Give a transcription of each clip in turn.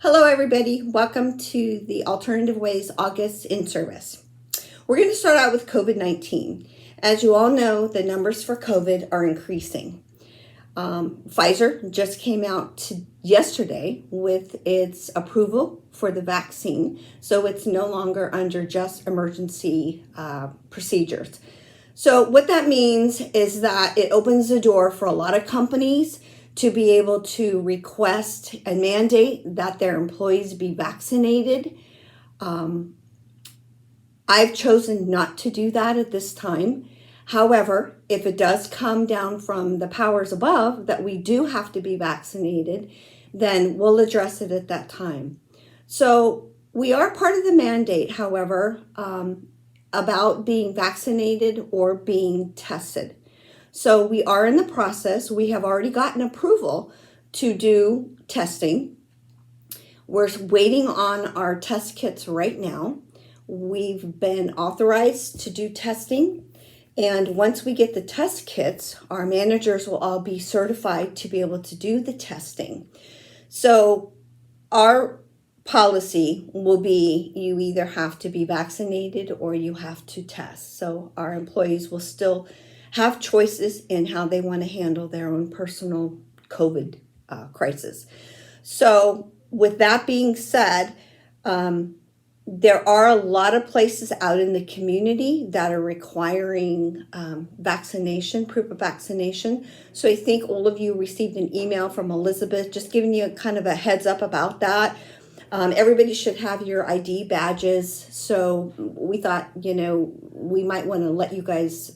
Hello, everybody. Welcome to the Alternative Ways August in Service. We're going to start out with COVID-19. As you all know, the numbers for COVID are increasing. Pfizer just came out yesterday with its approval for the vaccine, so it's no longer under just emergency procedures. So what that means is that it opens the door for a lot of companies to be able to request and mandate that their employees be vaccinated. I've chosen not to do that at this time. However, if it does come down from the powers above that we do have to be vaccinated, then we'll address it at that time. So we are part of the mandate, however, about being vaccinated or being tested. So we are in the process. We have already gotten approval to do testing. We're waiting on our test kits right now. We've been authorized to do testing. And once we get the test kits, our managers will all be certified to be able to do the testing. So our policy will be you either have to be vaccinated or you have to test. So our employees will still have choices in how they want to handle their own personal COVID crisis. So with that being said, there are a lot of places out in the community that are requiring vaccination, proof of vaccination. So I think all of you received an email from Elizabeth just giving you kind of a heads up about that. Everybody should have your ID badges. So we thought, we might want to let you guys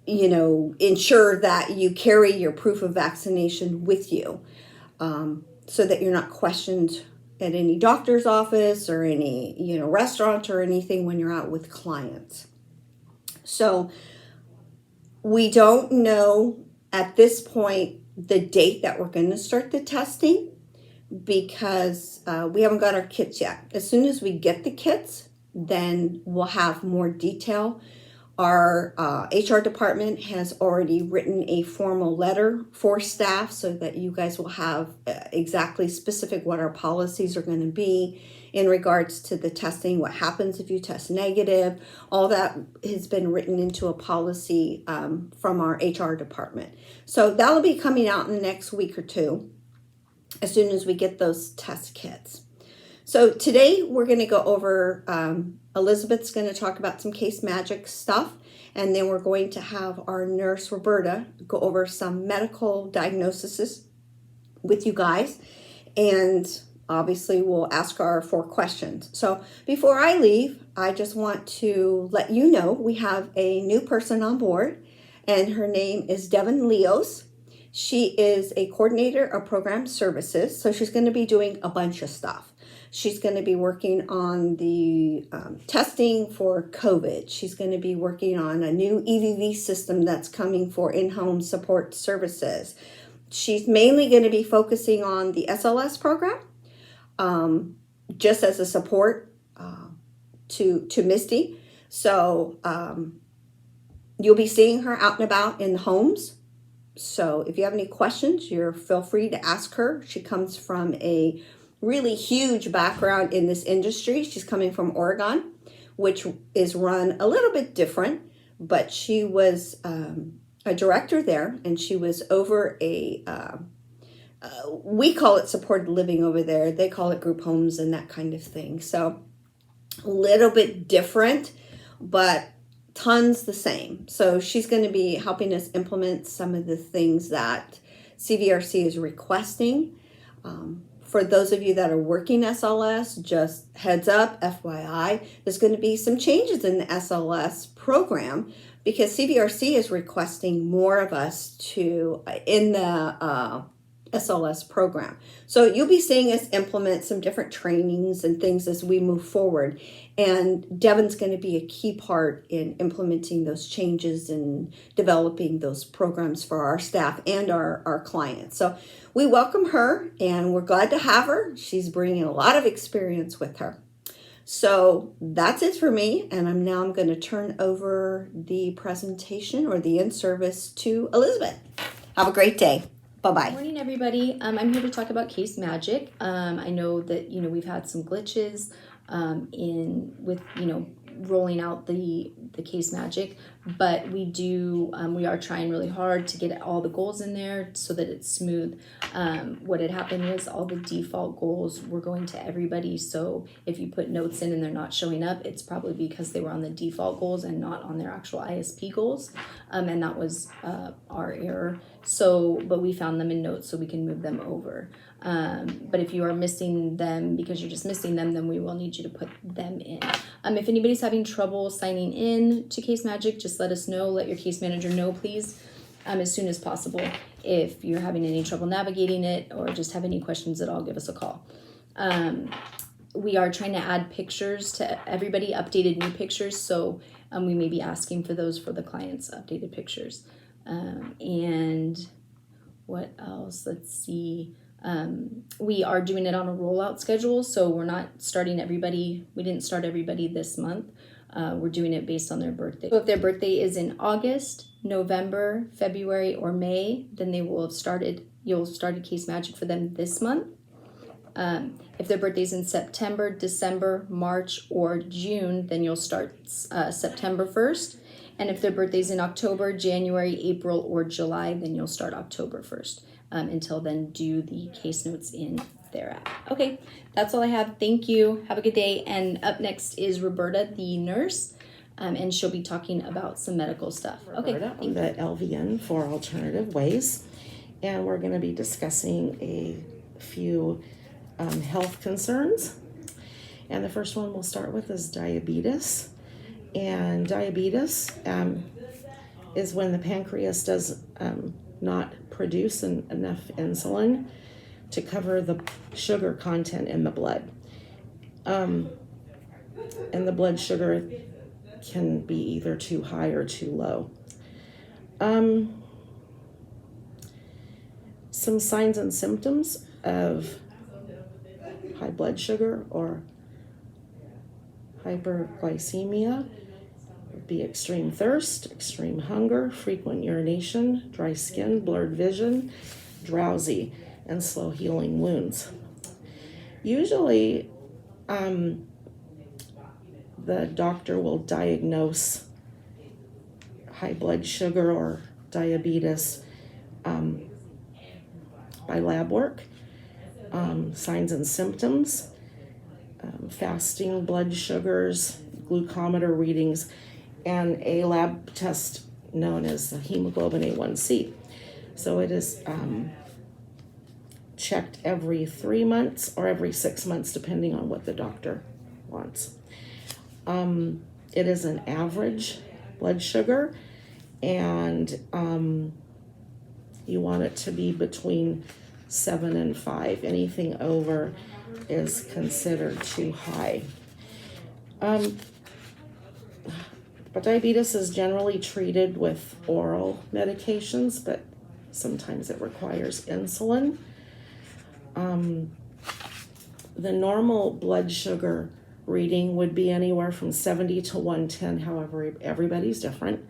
ensure that you carry your proof of vaccination with you so that you're not questioned at any doctor's office or any, restaurant or anything when you're out with clients. So we don't know at this point the date that we're going to start the testing because we haven't got our kits yet. As soon as we get the kits, then we'll have more detail. Our HR department has already written a formal letter for staff so that you guys will have exactly specific what our policies are going to be in regards to the testing, what happens if you test negative. All that has been written into a policy from our HR department. So that'll be coming out in the next week or two as soon as we get those test kits. So today we're going to go over, Elizabeth's going to talk about some case magic stuff, and then we're going to have our nurse Roberta go over some medical diagnoses with you guys, and obviously we'll ask our 4 questions. So before I leave, I just want to let you know we have a new person on board, and her name is Devin Leos. She is a coordinator of program services, so she's going to be doing a bunch of stuff. She's going to be working on the testing for COVID. She's going to be working on a new EVV system that's coming for in-home support services. She's mainly going to be focusing on the SLS program, just as a support to Misty. So you'll be seeing her out and about in homes. So if you have any questions, feel free to ask her. She comes from a really huge background in this industry. She's coming from Oregon, which is run a little bit different, but she was a director there, and she was over we call it supported living over there. They call it group homes and that kind of thing. So a little bit different, but tons the same. So she's going to be helping us implement some of the things that CVRC is requesting. For those of you that are working SLS, just heads up, FYI, there's going to be some changes in the SLS program because CVRC is requesting more of us in the SLS program. So you'll be seeing us implement some different trainings and things as we move forward. And Devin's going to be a key part in implementing those changes and developing those programs for our staff and our clients. So we welcome her, and we're glad to have her. She's bringing a lot of experience with her. So that's it for me, and I'm going to turn over the presentation or the in-service to Elizabeth. Have a great day. Bye-bye. Good morning, everybody. I'm here to talk about Case Magic. I know that, we've had some glitches with rolling out the Case Magic, but we are trying really hard to get all the goals in there so that it's smooth. What had happened was all the default goals were going to everybody, so if you put notes in and they're not showing up, it's probably because they were on the default goals and not on their actual ISP goals, and that was our error. But we found them in notes so we can move them over. But if you are missing them because you're just missing them, then we will need you to put them in. If anybody's having trouble signing in to Case Magic, just let us know. Let your case manager know, please, as soon as possible. If you're having any trouble navigating it or just have any questions at all, give us a call. We are trying to add pictures to everybody, updated new pictures, so we may be asking for those for the clients' updated pictures. And what else? Let's see. We are doing it on a rollout schedule, so we're not starting everybody. We didn't start everybody this month. We're doing it based on their birthday. So if their birthday is in August, November, February, or May, then they will have started. You'll have started Case Magic for them this month. If their birthday's in September, December, March, or June, then you'll start September 1st. And if their birthday's in October, January, April, or July, then you'll start October 1st. Until then, do the case notes in their app. Okay, that's all I have. Thank you. Have a good day. And up next is Roberta, the nurse, and she'll be talking about some medical stuff. Roberta, okay, the LVN for Alternative Ways. And we're going to be discussing a few health concerns. And the first one we'll start with is diabetes. And diabetes is when the pancreas does not produce enough insulin to cover the sugar content in the blood. And the blood sugar can be either too high or too low. Some signs and symptoms of high blood sugar or hyperglycemia would be extreme thirst, extreme hunger, frequent urination, dry skin, blurred vision, drowsy, and slow healing wounds. Usually, the doctor will diagnose high blood sugar or diabetes by lab work, signs and symptoms, fasting blood sugars, glucometer readings, and a lab test known as the hemoglobin A1C. So it is checked every 3 months or every 6 months, depending on what the doctor wants. It is an average blood sugar, and you want it to be between 7 and 5. Anything over is considered too high. But diabetes is generally treated with oral medications, but sometimes it requires insulin. The normal blood sugar reading would be anywhere from 70 to 110. However, everybody's different.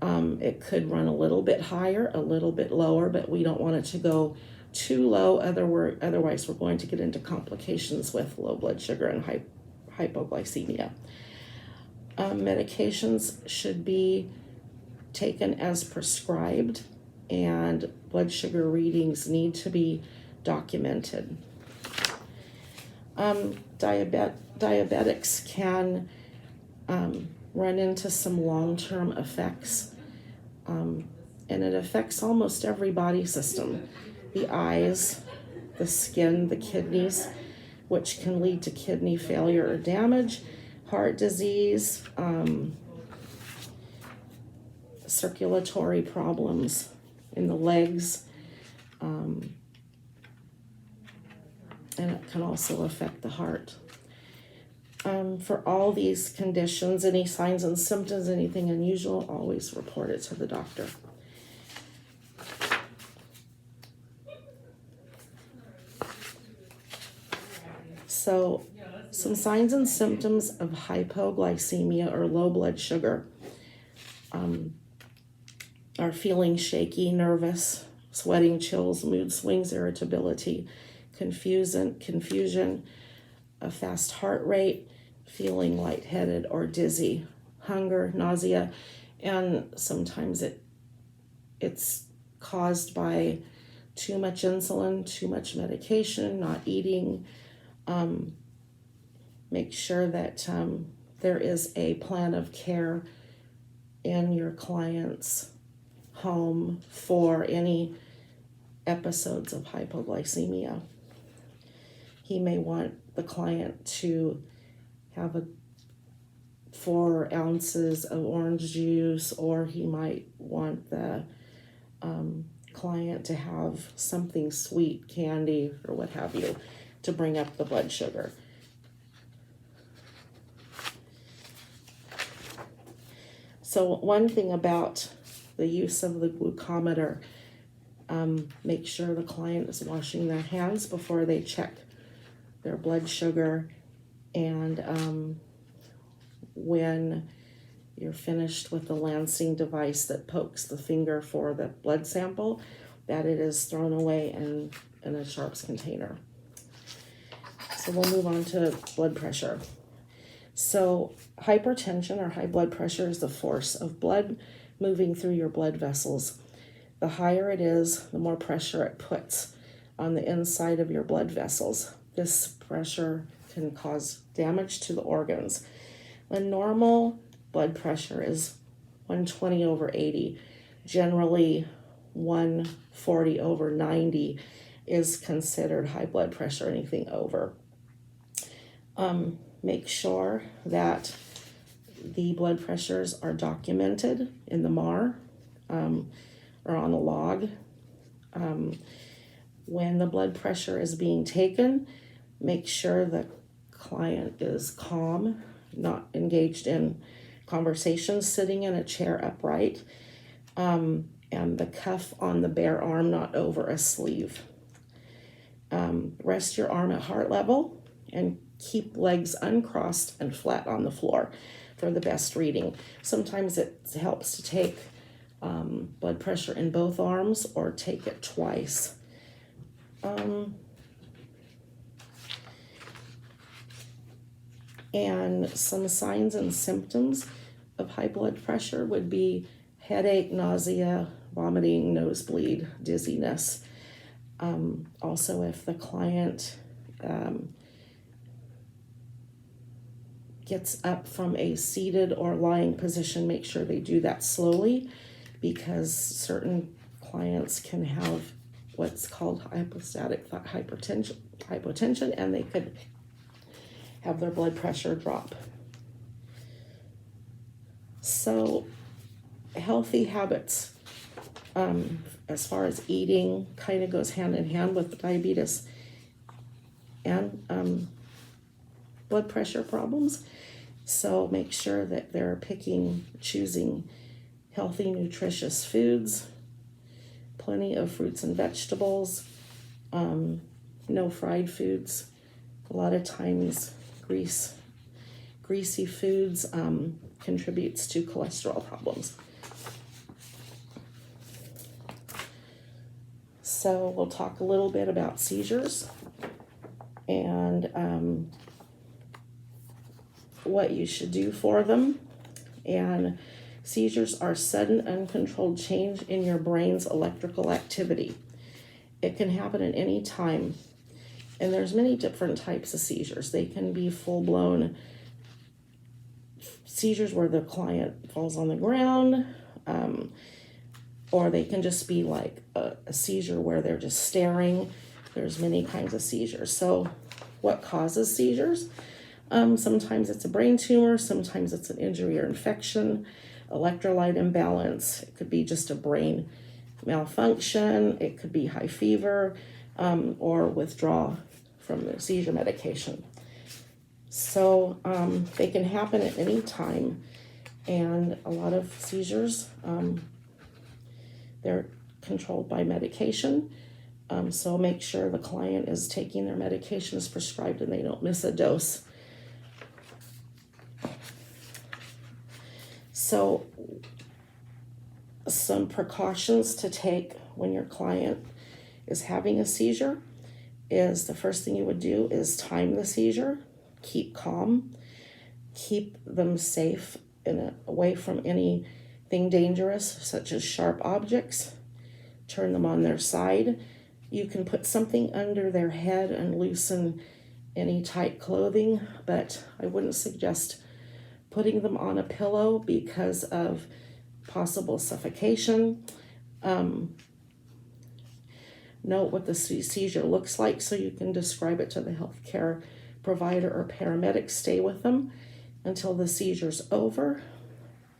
It could run a little bit higher, a little bit lower, but we don't want it to go too low. Otherwise, we're going to get into complications with low blood sugar and hypoglycemia. Medications should be taken as prescribed, and blood sugar readings need to be documented. Diabetics can run into some long-term effects, and it affects almost every body system. The eyes, the skin, the kidneys, which can lead to kidney failure or damage, heart disease, circulatory problems in the legs, and it can also affect the heart. For all these conditions, any signs and symptoms, anything unusual, always report it to the doctor. So, some signs and symptoms of hypoglycemia or low blood sugar are feeling shaky, nervous, sweating, chills, mood swings, irritability, confusion, a fast heart rate, feeling lightheaded or dizzy, hunger, nausea, and sometimes it's caused by too much insulin, too much medication, not eating. Make sure that there is a plan of care in your client's home for any episodes of hypoglycemia. He may want the client to have 4 ounces of orange juice, or he might want the client to have something sweet, candy or what have you, to bring up the blood sugar. So one thing about the use of the glucometer, make sure the client is washing their hands before they check their blood sugar, and when you're finished with the lancing device that pokes the finger for the blood sample, that it is thrown away in a sharps container. So we'll move on to blood pressure. So hypertension or high blood pressure is the force of blood moving through your blood vessels. The higher it is, the more pressure it puts on the inside of your blood vessels. This pressure can cause damage to the organs. The normal blood pressure is 120/80. Generally, 140/90 is considered high blood pressure, anything over. Make sure that the blood pressures are documented in the MAR or on a log. When the blood pressure is being taken, make sure the client is calm, not engaged in conversations, sitting in a chair upright, and the cuff on the bare arm not over a sleeve. Rest your arm at heart level and keep legs uncrossed and flat on the floor for the best reading. Sometimes it helps to take blood pressure in both arms or take it twice. And some signs and symptoms of high blood pressure would be headache, nausea, vomiting, nosebleed, dizziness. Also, if the client gets up from a seated or lying position, make sure they do that slowly, because certain clients can have what's called hypostatic hypotension, and they could have their blood pressure drop. So healthy habits, as far as eating, kind of goes hand in hand with diabetes and blood pressure problems. So make sure that they're choosing healthy, nutritious foods, plenty of fruits and vegetables, no fried foods. A lot of times greasy foods contributes to cholesterol problems. So we'll talk a little bit about seizures and what you should do for them. And seizures are sudden, uncontrolled change in your brain's electrical activity. It can happen at any time. And there's many different types of seizures. They can be full-blown seizures where the client falls on the ground, or they can just be like a seizure where they're just staring. There's many kinds of seizures. So what causes seizures? Sometimes it's a brain tumor, sometimes it's an injury or infection, electrolyte imbalance. It could be just a brain malfunction. It could be high fever, or withdrawal from the seizure medication. So they can happen at any time, and a lot of seizures, they're controlled by medication. So make sure the client is taking their medication as prescribed and they don't miss a dose. So some precautions to take when your client is having a seizure is the first thing you would do is time the seizure, keep calm, keep them safe and away from anything dangerous such as sharp objects, turn them on their side. You can put something under their head and loosen any tight clothing, but I wouldn't suggest putting them on a pillow because of possible suffocation. Note what the seizure looks like so you can describe it to the healthcare provider or paramedic. Stay with them until the seizure's over.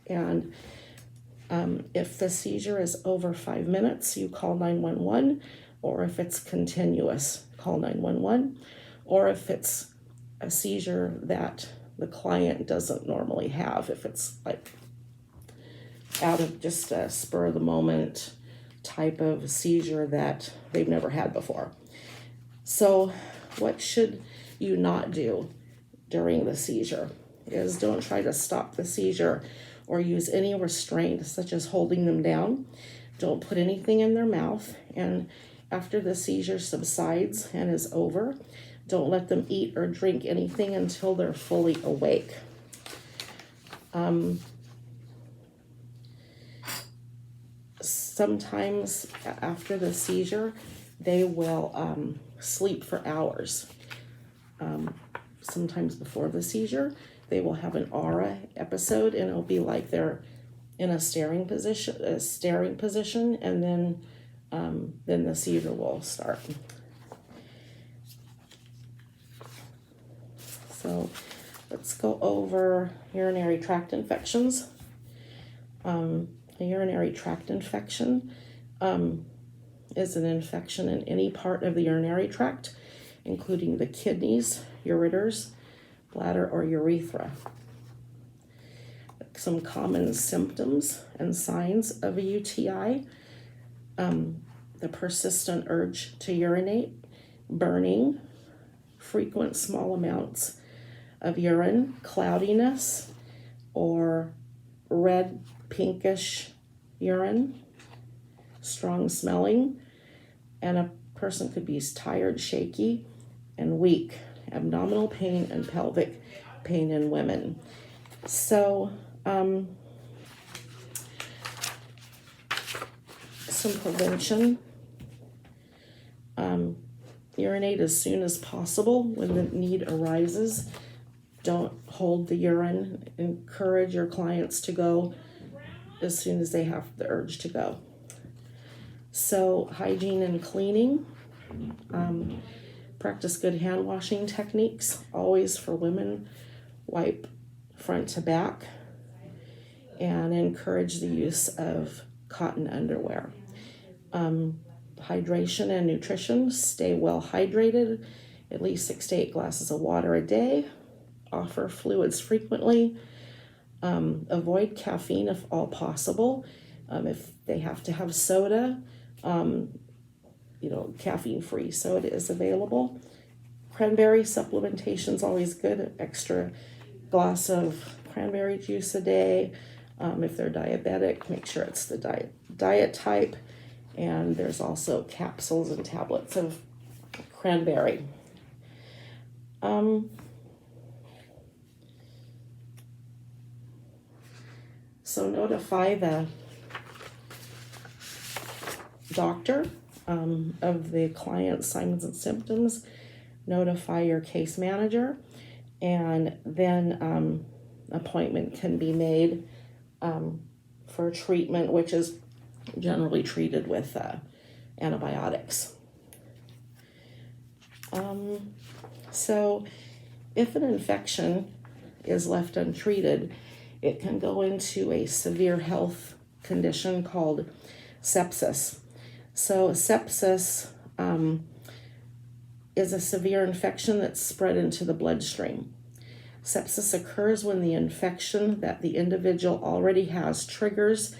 And if the seizure is over 5 minutes, you call 911, or if it's continuous, call 911, or if it's a seizure that the client doesn't normally have, if it's like out of just a spur of the moment type of seizure that they've never had before. So what should you not do during the seizure is don't try to stop the seizure or use any restraint such as holding them down. Don't put anything in their mouth, and after the seizure subsides and is over, don't let them eat or drink anything until they're fully awake. Sometimes after the seizure, they will sleep for hours. Sometimes before the seizure, they will have an aura episode, and it'll be like they're in a staring position, and then the seizure will start. So let's go over urinary tract infections. A urinary tract infection is an infection in any part of the urinary tract, including the kidneys, ureters, bladder, or urethra. Some common symptoms and signs of a UTI: the persistent urge to urinate, burning, frequent small amounts of urine, cloudiness, or red, pinkish urine, strong smelling, and a person could be tired, shaky, and weak, abdominal pain, and pelvic pain in women. So, some prevention. Urinate as soon as possible when the need arises. Don't hold the urine. Encourage your clients to go as soon as they have the urge to go. So hygiene and cleaning. Practice good hand washing techniques. Always for women, wipe front to back. And encourage the use of cotton underwear. Hydration and nutrition. Stay well hydrated. At least 6 to 8 glasses of water a day. Offer fluids frequently. Avoid caffeine if all possible. If they have to have soda, caffeine-free soda is available. Cranberry supplementation is always good. An extra glass of cranberry juice a day. If they're diabetic, make sure it's the diet type. And there's also capsules and tablets of cranberry. So notify the doctor of the client's signs and symptoms. Notify your case manager, and then appointment can be made for treatment, which is generally treated with antibiotics. So if an infection is left untreated, it can go into a severe health condition called sepsis. So sepsis is a severe infection that's spread into the bloodstream. Sepsis occurs when the infection that the individual already has triggers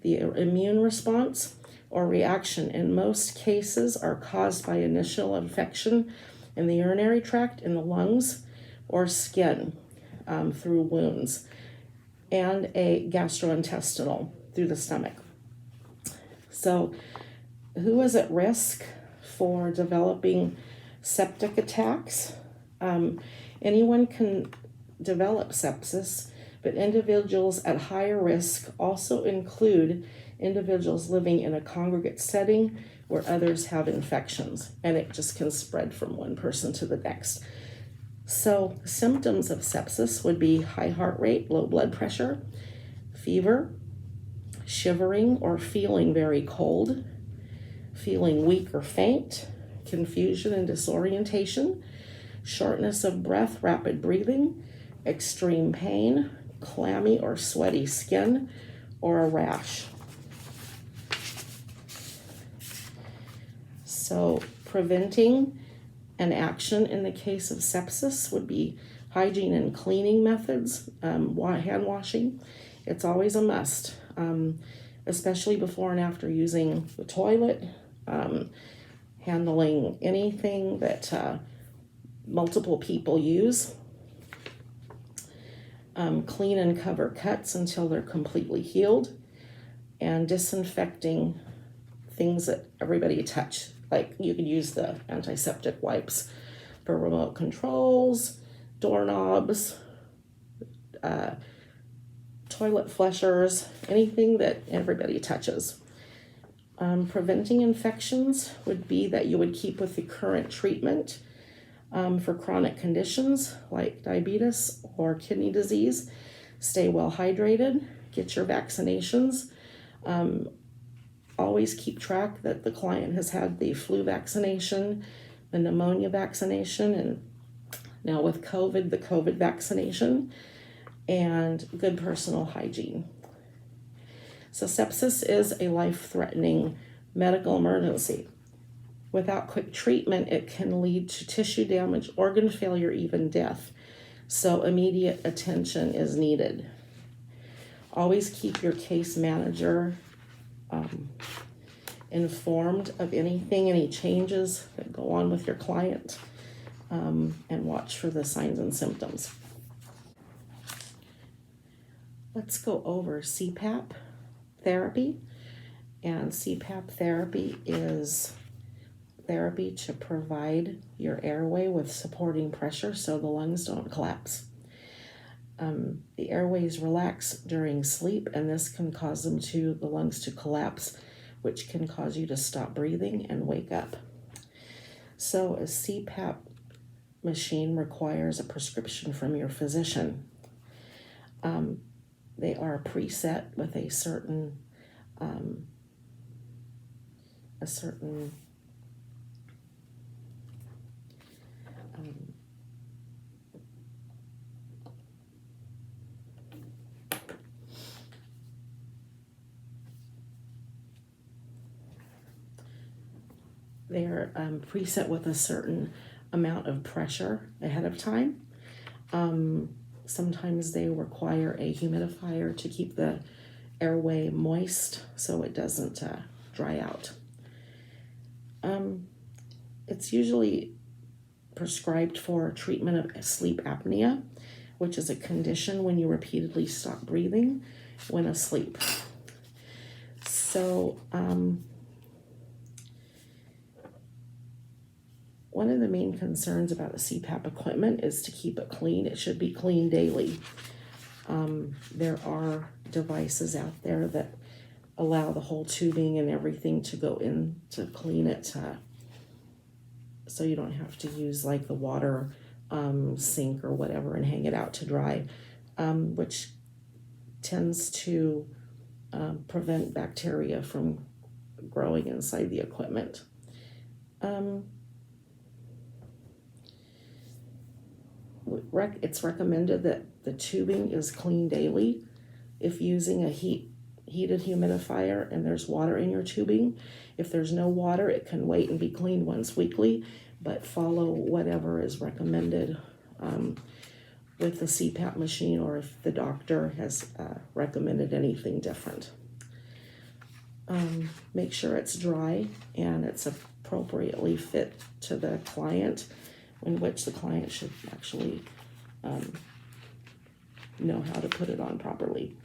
the immune response or reaction. In most cases are caused by initial infection in the urinary tract, in the lungs, or skin through wounds, and a gastrointestinal through the stomach. So who is at risk for developing septic attacks? Anyone can develop sepsis, but individuals at higher risk also include individuals living in a congregate setting where others have infections, and it just can spread from one person to the next. So symptoms of sepsis would be high heart rate, low blood pressure, fever, shivering or feeling very cold, feeling weak or faint, confusion and disorientation, shortness of breath, rapid breathing, extreme pain, clammy or sweaty skin, or a rash. So preventing an action in the case of sepsis would be hygiene and cleaning methods, hand washing. It's always a must, especially before and after using the toilet, handling anything that multiple people use. Clean and cover cuts until they're completely healed, and disinfecting things that everybody touch. Like you could use the antiseptic wipes for remote controls, doorknobs, toilet flushers, anything that everybody touches. Preventing infections would be that you would keep with the current treatment for chronic conditions like diabetes or kidney disease. Stay well hydrated, get your vaccinations. Always keep track that the client has had the flu vaccination, the pneumonia vaccination, and now with COVID, the COVID vaccination, and good personal hygiene. So sepsis is a life-threatening medical emergency. Without quick treatment, it can lead to tissue damage, organ failure, even death. So immediate attention is needed. Always keep your case manager informed of any changes that go on with your client, and watch for the signs and symptoms. Let's go over CPAP therapy. And CPAP therapy is therapy to provide your airway with supporting pressure so the lungs don't collapse. The airways relax during sleep, and this can cause the lungs to collapse, which can cause you to stop breathing and wake up. So a CPAP machine requires a prescription from your physician. They are preset with a certain they're preset with a certain amount of pressure ahead of time. Sometimes they require a humidifier to keep the airway moist so it doesn't dry out. It's usually prescribed for treatment of sleep apnea, which is a condition when you repeatedly stop breathing when asleep. So one of the main concerns about the CPAP equipment is to keep it clean. It should be cleaned daily. There are devices out there that allow the whole tubing and everything to go in to clean it, so you don't have to use like the water sink or whatever and hang it out to dry, which tends to prevent bacteria from growing inside the equipment. It's recommended that the tubing is cleaned daily. If using a heated humidifier and there's water in your tubing, if there's no water, it can wait and be cleaned once weekly, but follow whatever is recommended with the CPAP machine, or if the doctor has recommended anything different. Make sure it's dry and it's appropriately fit to the client, in which the client should actually know how to put it on properly.